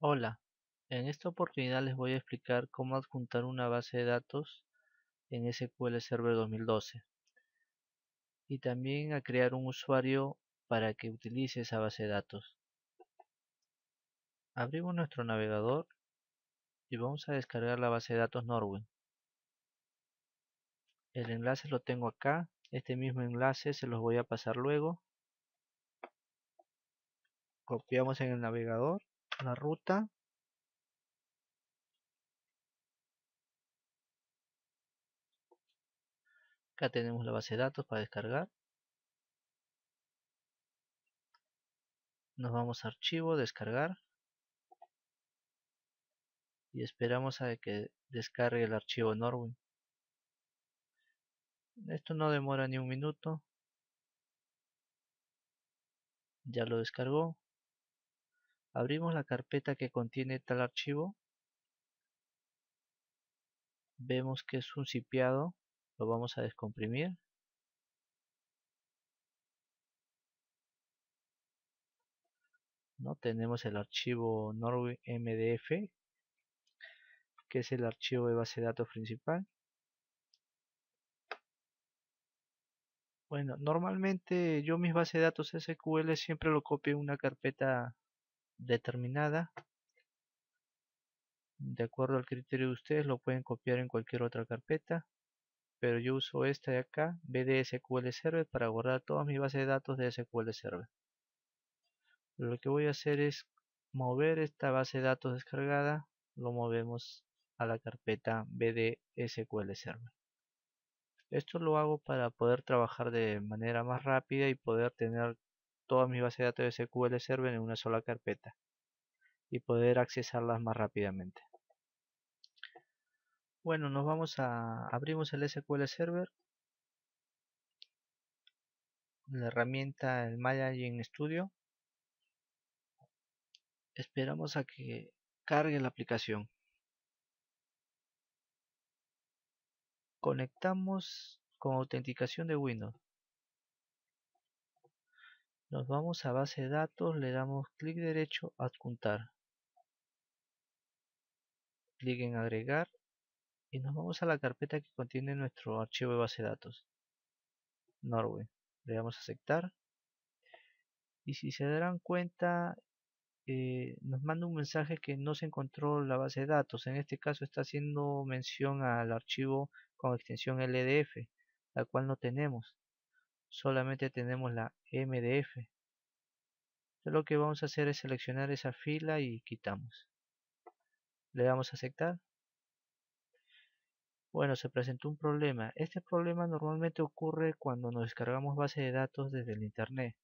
Hola, en esta oportunidad les voy a explicar cómo adjuntar una base de datos en SQL Server 2012 y también a crear un usuario para que utilice esa base de datos. Abrimos nuestro navegador y vamos a descargar la base de datos Norwin. El enlace lo tengo acá, este mismo enlace se los voy a pasar luego. Copiamos en el navegador la ruta. Acá tenemos la base de datos para descargar. Nos vamos a archivo, descargar y esperamos a que descargue el archivo Norwin. Esto no demora ni un minuto. Ya lo descargó. Abrimos la carpeta que contiene tal archivo. Vemos que es un zipeado. Lo vamos a descomprimir. ¿No? Tenemos el archivo Norwin MDF, que es el archivo de base de datos principal. Bueno, normalmente yo mis bases de datos SQL siempre lo copio en una carpeta determinada. De acuerdo al criterio de ustedes, lo pueden copiar en cualquier otra carpeta. Pero yo uso esta de acá, BDSQL Server, para guardar todas mis bases de datos de SQL Server. Lo que voy a hacer es mover esta base de datos descargada, lo movemos a la carpeta BDSQL Server. Esto lo hago para poder trabajar de manera más rápida y poder tener todas mis bases de datos de SQL Server en una sola carpeta y poder accesarlas más rápidamente. Bueno, abrimos el SQL Server, la herramienta el Managing Studio. Esperamos a que cargue la aplicación. Conectamos con autenticación de Windows. Nos vamos a base de datos, le damos clic derecho, adjuntar. Clic en agregar y nos vamos a la carpeta que contiene nuestro archivo de base de datos, Norway. Le damos a aceptar y si se darán cuenta nos manda un mensaje que no se encontró la base de datos. En este caso está haciendo mención al archivo con extensión LDF, la cual no tenemos. Solamente tenemos la MDF. Entonces lo que vamos a hacer es seleccionar esa fila y quitamos. Le damos a aceptar. Bueno, se presentó un problema. Este problema normalmente ocurre cuando nos descargamos base de datos desde el internet.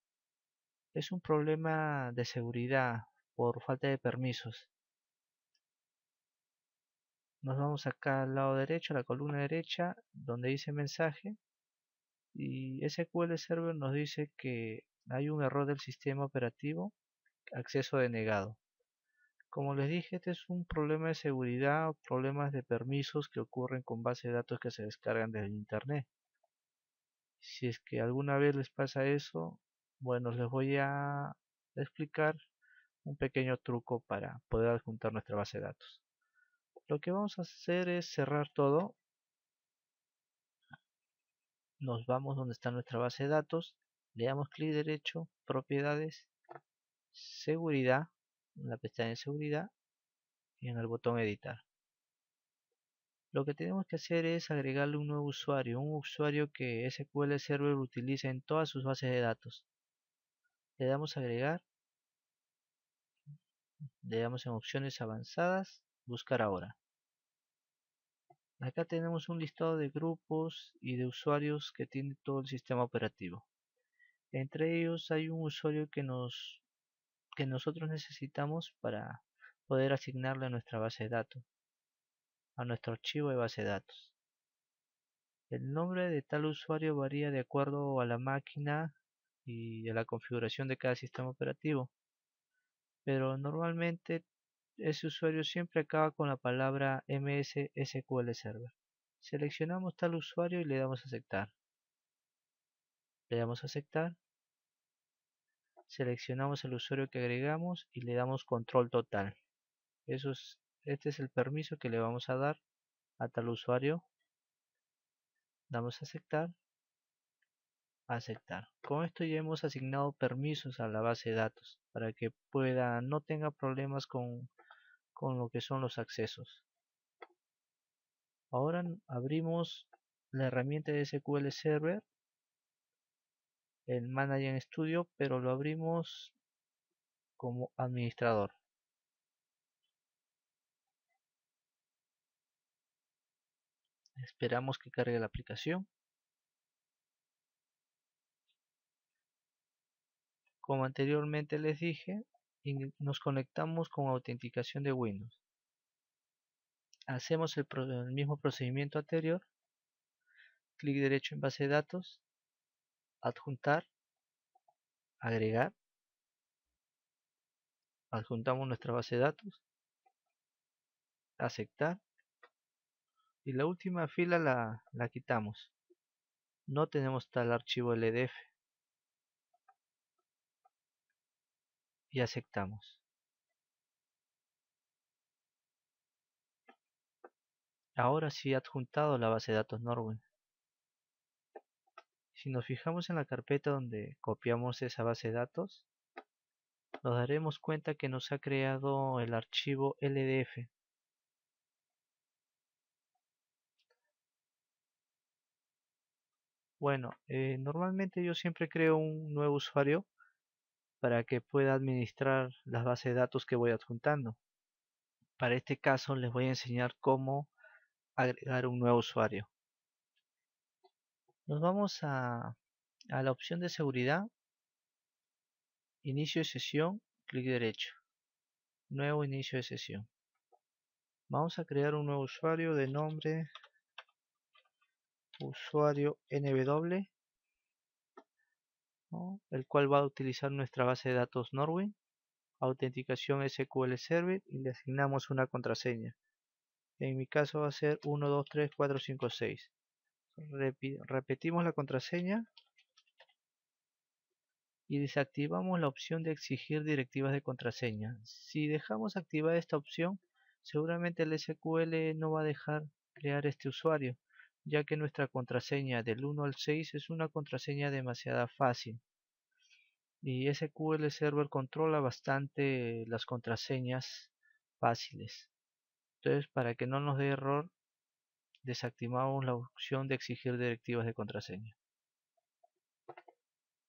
Es un problema de seguridad por falta de permisos. Nos vamos acá al lado derecho, a la columna derecha, donde dice mensaje. Y SQL Server nos dice que hay un error del sistema operativo, acceso denegado. Como les dije, este es un problema de seguridad o problemas de permisos que ocurren con bases de datos que se descargan desde internet. Si es que alguna vez les pasa eso, bueno, les voy a explicar un pequeño truco para poder adjuntar nuestra base de datos. Lo que vamos a hacer es cerrar todo. Nos vamos donde está nuestra base de datos, le damos clic derecho, propiedades, seguridad, en la pestaña de seguridad y en el botón editar. Lo que tenemos que hacer es agregarle un nuevo usuario, un usuario que SQL Server utiliza en todas sus bases de datos. Le damos a agregar, le damos en opciones avanzadas, buscar ahora. Acá tenemos un listado de grupos y de usuarios que tiene todo el sistema operativo. Entre ellos hay un usuario que nosotros necesitamos para poder asignarle a nuestra base de datos, a nuestro archivo de base de datos. El nombre de tal usuario varía de acuerdo a la máquina y a la configuración de cada sistema operativo, pero normalmente ese usuario siempre acaba con la palabra MS SQL Server. Seleccionamos tal usuario y le damos a aceptar. Le damos a aceptar, seleccionamos el usuario que agregamos y le damos control total. Este es el permiso que le vamos a dar a tal usuario. Damos a aceptar, aceptar. Con esto ya hemos asignado permisos a la base de datos para que no tenga problemas con lo que son los accesos. Ahora abrimos la herramienta de SQL Server, el Manager Studio, pero lo abrimos como administrador. Esperamos que cargue la aplicación. Como anteriormente les dije, nos conectamos con autenticación de Windows. Hacemos el mismo procedimiento anterior. Clic derecho en base de datos, adjuntar, agregar. Adjuntamos nuestra base de datos, aceptar. Y la última fila la quitamos. No tenemos tal archivo LDF. Y aceptamos. Ahora sí he adjuntado la base de datos Norwin. Si nos fijamos en la carpeta donde copiamos esa base de datos, nos daremos cuenta que nos ha creado el archivo LDF. Bueno, normalmente yo siempre creo un nuevo usuario para que pueda administrar las bases de datos que voy adjuntando. Para este caso les voy a enseñar cómo agregar un nuevo usuario. Nos vamos a la opción de seguridad, inicio de sesión, clic derecho, nuevo inicio de sesión. Vamos a crear un nuevo usuario de nombre usuario NW, ¿no? El cual va a utilizar nuestra base de datos Norwin, autenticación SQL Server, y le asignamos una contraseña. En mi caso va a ser 1, 2, 3, 4, 5, 6. Repetimos la contraseña y desactivamos la opción de exigir directivas de contraseña. Si dejamos activada esta opción, seguramente el SQL no va a dejar crear este usuario, ya que nuestra contraseña del 1 al 6 es una contraseña demasiado fácil. Y SQL Server controla bastante las contraseñas fáciles. Entonces, para que no nos dé error, desactivamos la opción de exigir directivas de contraseña.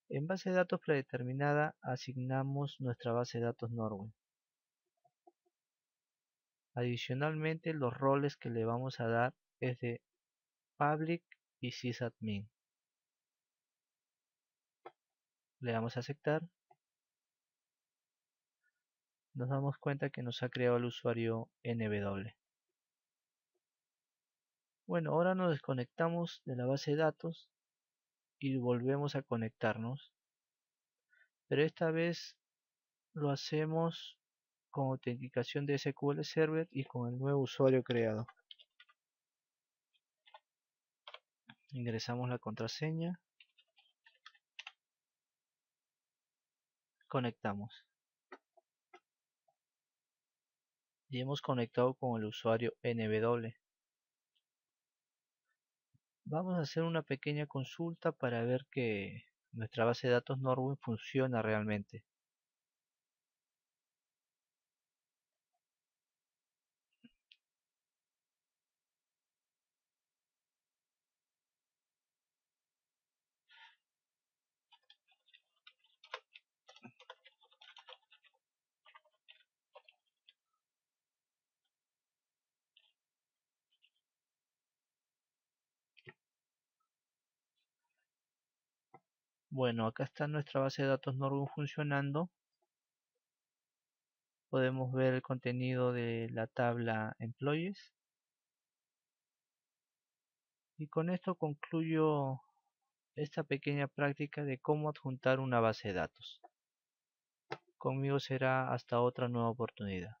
En base de datos predeterminada asignamos nuestra base de datos Norwin. Adicionalmente, los roles que le vamos a dar es de public y sysadmin. Le damos a aceptar. Nos damos cuenta que nos ha creado el usuario NW. Bueno, ahora nos desconectamos de la base de datos y volvemos a conectarnos. Pero esta vez lo hacemos con autenticación de SQL Server y con el nuevo usuario creado. Ingresamos la contraseña. Conectamos. Y hemos conectado con el usuario NW. Vamos a hacer una pequeña consulta para ver que nuestra base de datos Norwin funciona realmente. Bueno, acá está nuestra base de datos Norwin funcionando. Podemos ver el contenido de la tabla Employees. Y con esto concluyo esta pequeña práctica de cómo adjuntar una base de datos. Conmigo será hasta otra nueva oportunidad.